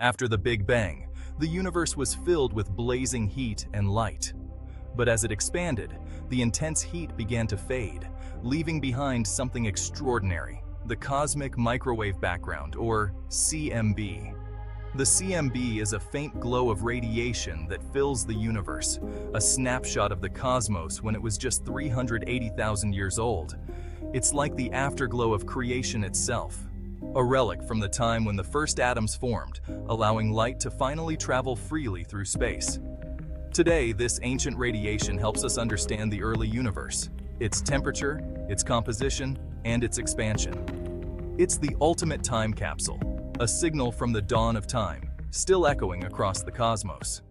After the Big Bang, the universe was filled with blazing heat and light. But as it expanded, the intense heat began to fade, leaving behind something extraordinary, the cosmic microwave background, or CMB. The CMB is a faint glow of radiation that fills the universe, a snapshot of the cosmos when it was just 380,000 years old. It's like the afterglow of creation itself, a relic from the time when the first atoms formed, allowing light to finally travel freely through space. Today, this ancient radiation helps us understand the early universe, its temperature, its composition, and its expansion. It's the ultimate time capsule, a signal from the dawn of time, still echoing across the cosmos.